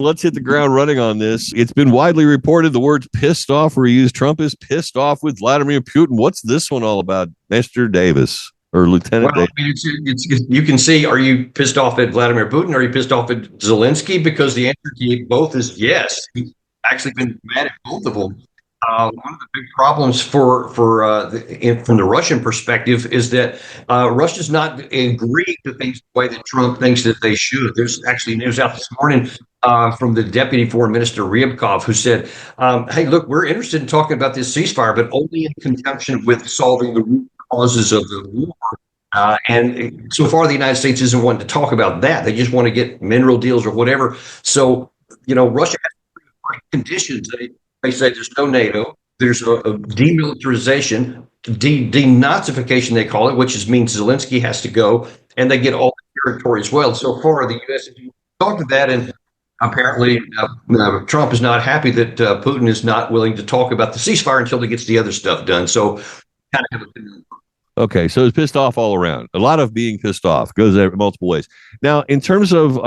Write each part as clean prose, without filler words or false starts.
Let's hit the ground running on this. It's been widely reported the words pissed off were used. Trump is pissed off with Vladimir Putin. What's this one all about, Mr. Davis or Lieutenant Well, I Davis? mean, you can see, are you pissed off at Vladimir Putin? Are you pissed off at Zelensky? Because the answer to both is yes. He's actually been mad at both of them. One of the big problems from the Russian perspective is that Russia's not agreeing to things the way that Trump thinks that they should. There's actually news out this morning from the Deputy Foreign Minister Ryabkov, who said, "Hey, look, we're interested in talking about this ceasefire, but only in conjunction with solving the root causes of the war." And so far, the United States isn't wanting to talk about that. They just want to get mineral deals or whatever. So, Russia has conditions. They say there's no NATO. There's a demilitarization, denazification, they call it, which means Zelensky has to go, and they get all the territory as well. So far, the U.S. has talked to that, and apparently Trump is not happy that Putin is not willing to talk about the ceasefire until he gets the other stuff done. So, kind of have a Okay, so it's pissed off all around. A lot of being pissed off goes multiple ways. Now, in terms of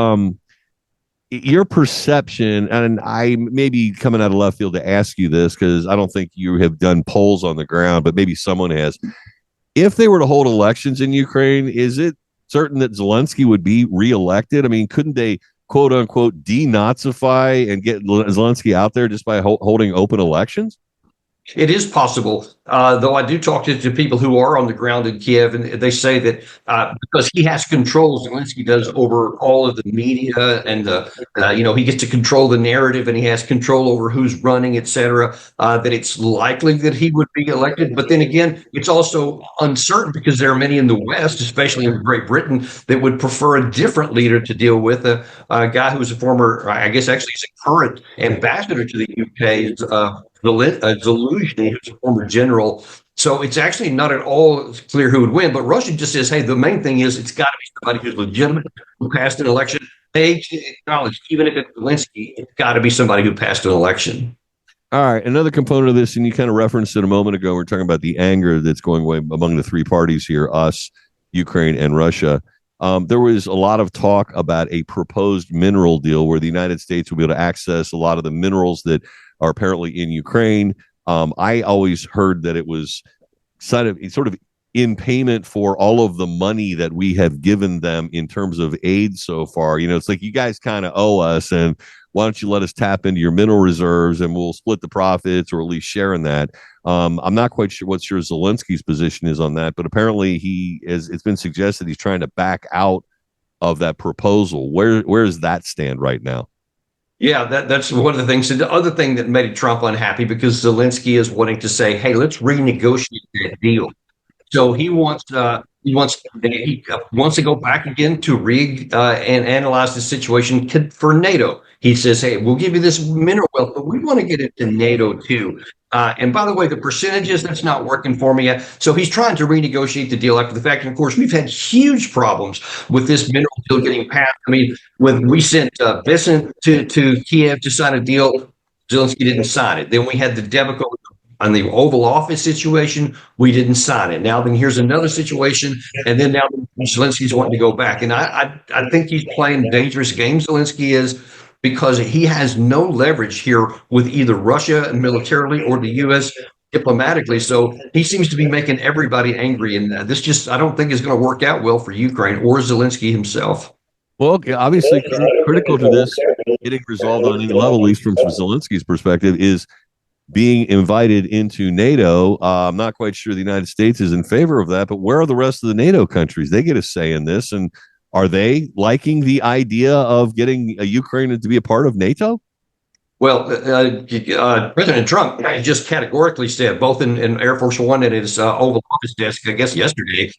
your perception, and I may be coming out of left field to ask you this because I don't think you have done polls on the ground, but maybe someone has. If they were to hold elections in Ukraine, is it certain that Zelensky would be reelected? I mean, couldn't they, quote unquote, denazify and get Zelensky out there just by holding open elections? It is possible, though I do talk to people who are on the ground in Kiev, and they say that because he has control, Zelensky does, over all of the media, and he gets to control the narrative, and he has control over who's running, et cetera, that it's likely that he would be elected. But then again, it's also uncertain because there are many in the West, especially in Great Britain, that would prefer a different leader to deal with, a guy who's a former, I guess actually he's a current ambassador to the UK, Zelensky, who's a former general. So it's actually not at all clear who would win. But Russia just says, hey, the main thing is it's got to be somebody who's legitimate, who passed an election. They acknowledge, even if it's Zelensky, it's got to be somebody who passed an election. All right. Another component of this, and you kind of referenced it a moment ago, we're talking about the anger that's going away among the three parties here, us, Ukraine, and Russia. There was a lot of talk about a proposed mineral deal where the United States would be able to access a lot of the minerals that are apparently in Ukraine. I always heard that it was sort of in payment for all of the money that we have given them in terms of aid so far. It's like, you guys kind of owe us, and why don't you let us tap into your mineral reserves and we'll split the profits, or at least share in that. I'm not quite sure what Zelensky's position is on that, but apparently it's been suggested he's trying to back out of that proposal. Where does that stand right now? Yeah, that's one of the things. The other thing that made Trump unhappy, because Zelensky is wanting to say, hey, let's renegotiate that deal. So he wants to go back again to and analyze the situation for NATO. He says, hey, we'll give you this mineral wealth, but we want to get into NATO too. And by the way, the percentages, that's not working for me yet. So he's trying to renegotiate the deal after the fact. And of course, we've had huge problems with this mineral deal getting passed. I mean, when we sent Besant to Kiev to sign a deal, Zelensky didn't sign it. Then we had the debacle on the Oval Office situation, we didn't sign it. Now then, here's another situation, and then now Zelensky's wanting to go back. And I think he's playing dangerous games, Zelensky is, because he has no leverage here with either Russia militarily or the U.S. diplomatically. So he seems to be making everybody angry, and this I don't think is going to work out well for Ukraine or Zelensky himself. Well, obviously, critical to this getting resolved on any level, at least from Zelensky's perspective, is being invited into NATO. I'm not quite sure the United States is in favor of that, but where are the rest of the NATO countries? They get a say in this, and are they liking the idea of getting Ukraine to be a part of NATO? Well, President Trump just categorically said, both in Air Force One and his Oval Office desk, I guess yesterday,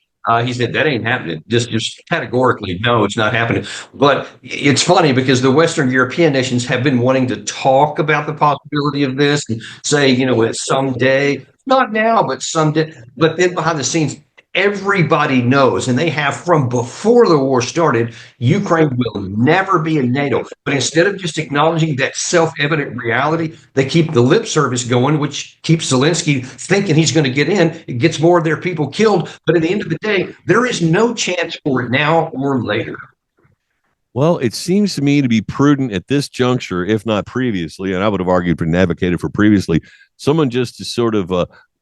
he said that ain't happening. Just categorically, no, it's not happening. But it's funny because the Western European nations have been wanting to talk about the possibility of this and say, someday, not now, but someday. But then behind the scenes, everybody knows, and they have from before the war started, Ukraine will never be in NATO. But instead of just acknowledging that self-evident reality, they keep the lip service going, which keeps Zelensky thinking he's going to get in. It gets more of their people killed. But at the end of the day, there is no chance for it now or later. Well, it seems to me to be prudent at this juncture, if not previously, and I would have argued and advocated for previously, someone just to sort of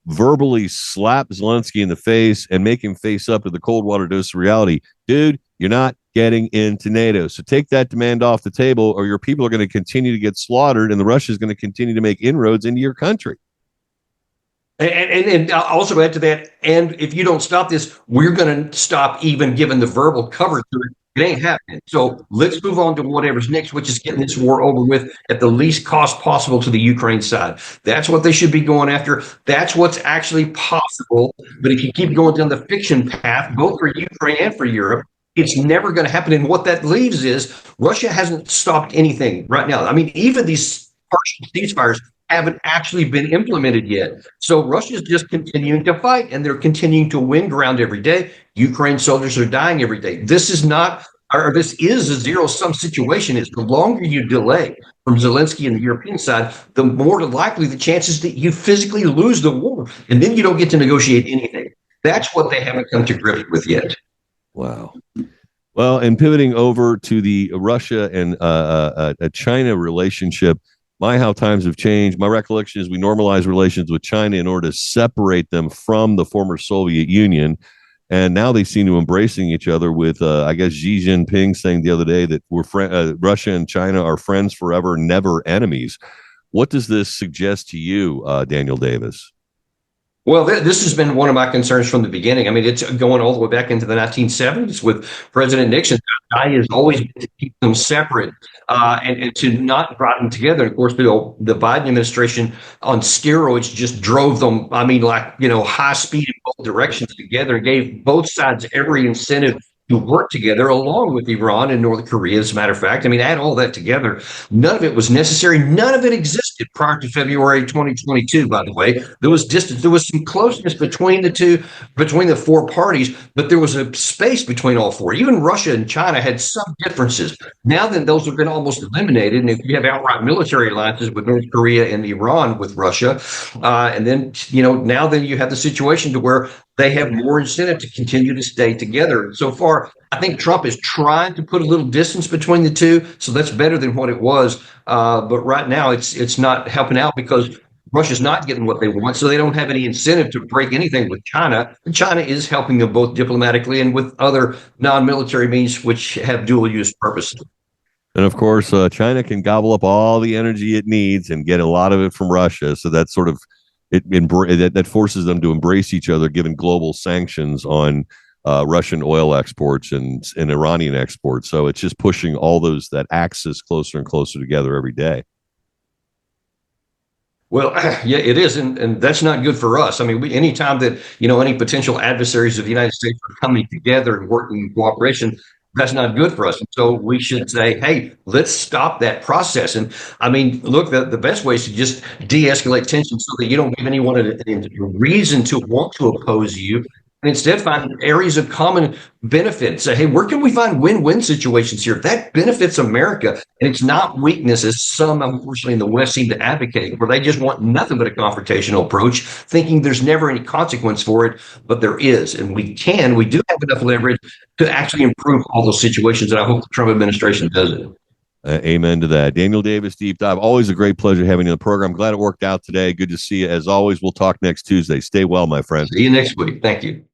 verbally slap Zelensky in the face and make him face up to the cold water dose of reality. Dude, you're not getting into NATO. So take that demand off the table, or your people are going to continue to get slaughtered, and the Russia is going to continue to make inroads into your country. And I'll also add to that, and if you don't stop this, we're going to stop even giving the verbal cover to it. It ain't happening. So let's move on to whatever's next, which is getting this war over with at the least cost possible to the Ukraine side. That's what they should be going after. That's what's actually possible. But if you keep going down the fiction path, both for Ukraine and for Europe, it's never going to happen. And what that leaves is Russia hasn't stopped anything right now. I mean, even these partial ceasefires haven't actually been implemented yet. So Russia's just continuing to fight, and they're continuing to win ground every day. Ukraine soldiers are dying every day. This is not, or this is a zero-sum situation. It's the longer you delay from Zelensky and the European side, the more likely the chances that you physically lose the war, and then you don't get to negotiate anything. That's what they haven't come to grips with yet. Wow. Well, and pivoting over to the Russia and China relationship, how times have changed. My recollection is we normalized relations with China in order to separate them from the former Soviet Union. And now they seem to embracing each other with, I guess, Xi Jinping saying the other day that Russia and China are friends forever, never enemies. What does this suggest to you, Daniel Davis? Well, this has been one of my concerns from the beginning. I mean, it's going all the way back into the 1970s with President Nixon. I has always been to keep them separate and to not brought them together. And of course, the Biden administration on steroids just drove them, I mean, like, high speed in both directions together and gave both sides every incentive to work together along with Iran and North Korea. As a matter of fact, I mean, add all that together. None of it was necessary. None of it existed prior to February 2022, by the way. There was distance. There was some closeness between the four parties, but there was a space between all four. Even Russia and China had some differences. Now then, those have been almost eliminated. And if you have outright military alliances with North Korea and Iran with Russia, and then, now then you have the situation to where they have more incentive to continue to stay together. So far, I think Trump is trying to put a little distance between the two, so that's better than what it was. But right now, it's not helping out because Russia's not getting what they want, so they don't have any incentive to break anything with China. And China is helping them both diplomatically and with other non-military means which have dual-use purposes. And of course, China can gobble up all the energy it needs and get a lot of it from Russia. So that's sort of that forces them to embrace each other, given global sanctions on Russian oil exports and Iranian exports. So it's just pushing all that axis closer and closer together every day. Well, yeah, it is, and that's not good for us. I mean, anytime that any potential adversaries of the United States are coming together and working in cooperation, that's not good for us. And so we should say, hey, let's stop that process. And I mean, look, the best way is to just de-escalate tension so that you don't give anyone a reason to want to oppose you. And instead find areas of common benefit. Say, hey, where can we find win-win situations here? That benefits America. And it's not weakness, as some, unfortunately, in the West seem to advocate, where they just want nothing but a confrontational approach, thinking there's never any consequence for it. But there is. And we do have enough leverage to actually improve all those situations. And I hope the Trump administration does it. Amen to that. Daniel Davis, Deep Dive. Always a great pleasure having you on the program. Glad it worked out today. Good to see you. As always, we'll talk next Tuesday. Stay well, my friend. See you next week. Thank you.